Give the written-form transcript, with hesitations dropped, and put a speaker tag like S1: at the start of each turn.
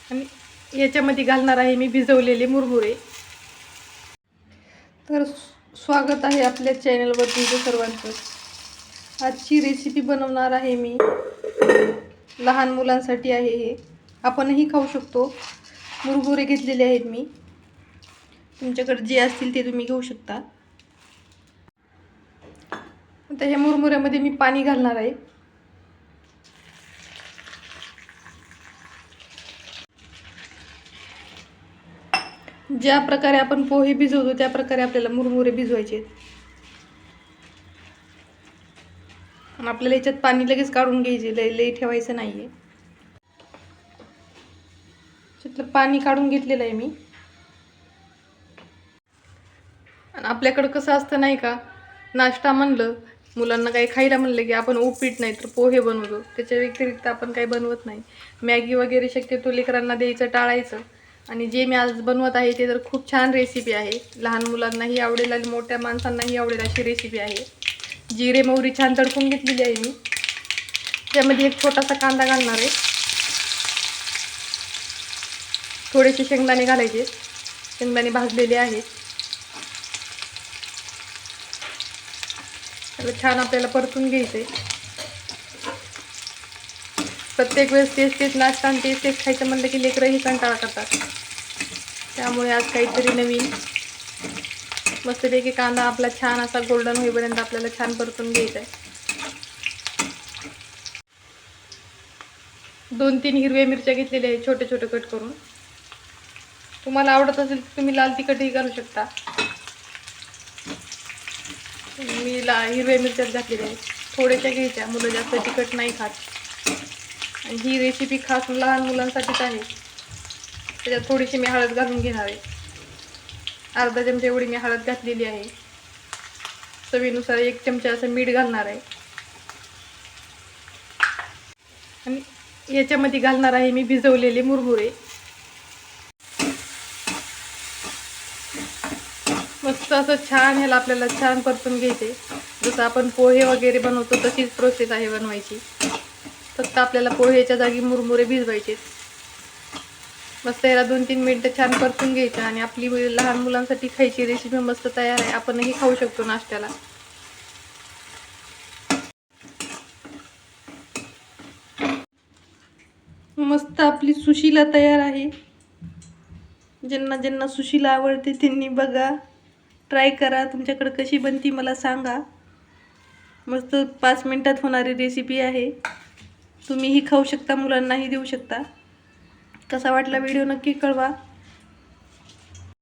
S1: आणि याच्यामध्ये घालणार आहे मी भिजवलेले मुरमुरे। तर स्वागत आहे आपल्या चॅनलवर तुमचं सर्वांचं। आजची रेसिपी बनवणार आहे मी, लहान मुलांसाठी आहे हे, आपणही खाऊ शकतो। मुरमुरे घेतलेले आहेत मी, तुमच्याकडे जे असतील ते तुम्ही घेऊ शकता। आता ह्या मुरमुऱ्यामध्ये मी पाणी घालणार आहे। ज्या प्रकारे आपण पोहे भिजवतो त्या प्रकारे आपल्याला मुरमुरे भिजवायचे। आपल्याला याच्यात पाणी लगेच काढून घ्यायचे, लई ठेवायचं नाहीये। त्यातलं पाणी काढून घेतलेलं आहे मी। आणि आपल्याकडे कसं असतं नाही का, नाश्ता म्हणलं, मुलांना काही खायला म्हणलं की आपण उपीट नाही तर पोहे बनवतो। त्याच्या व्यतिरिक्त आपण काही बनवत नाही। मॅगी वगैरे शक्यतो लेकरांना द्यायचं टाळायचं। आणि जे मी आज बनवत आहे ते तर खूप छान रेसिपी आहे, लहान मुलांनाही आवडेल आणि मोठ्या माणसांनाही आवडेल अशी रेसिपी आहे। जिरे मोहरी छान तडकून घेतलेली आहे मी। त्यामध्ये एक छोटासा कांदा घालणार आहे, थोडेसे शेंगदाणे घालायचे, शेंगदाणे भाजलेले आहेत। त्याला छान आपल्याला परतून घ्यायचे। प्रत्येक वेळेस तेच नाश्ता आणि तेच खायचं म्हणलं की लेकरंही कंटाळा करतात। त्यामुळे आज काहीतरी नवीन, मस्तपैकी कांदा आपला छान असा गोल्डन होईपर्यंत आपल्याला छान परतून घ्यायचा आहे। 2-3 हिरव्या मिरच्या घेतलेल्या आहेत छोटे छोटे कट करून। तुम्हाला आवडत असेल तर तुम्ही लाल तिखटही घालू शकता। मी हिरव्या मिरच्याच घातलेल्या आहेत, थोड्याशा घ्यायच्या, मुलं जास्त तिखट नाही खात। आणि ही रेसिपी खास लहान मुलांसाठीच आहे। त्याच्यात थोडीशी मी हळद घालून घेणार आहे, अर्धा चमचा एवढी मी हळद घातलेली आहे। चवीनुसार 1 चमचा असं मीठ घालणार आहे। आणि याच्यामध्ये घालणार आहे मी भिजवलेले मुरमुरे। मस्त असं छान ह्याला आपल्याला छान परतून घ्यायचे। जसं आपण पोहे वगैरे बनवतो तशीच प्रोसेस आहे बनवायची, फक्त आपल्याला पोहेच्या जागी मुरमुरे भिजवायचे। मस्त याला 2-3 मिनिटं छान परतून घ्यायचं आणि आपली लहान मुलांसाठी खायची रेसिपी मस्त तयार आहे। आपणही खाऊ शकतो नाश्त्याला। मस्त आपली सुशीला तयार आहे। ज्यांना ज्यांना सुशीला आवडते त्यांनी बघा, ट्राय करा, तुमच्याकडे कशी बनती मला सांगा। मस्त 5 मिनिटात होणारी रेसिपी आहे, तुम्हीही खाऊ शकता, मुलांनाही देऊ शकता। कसा वाटला व्हिडिओ नक्की कळवा।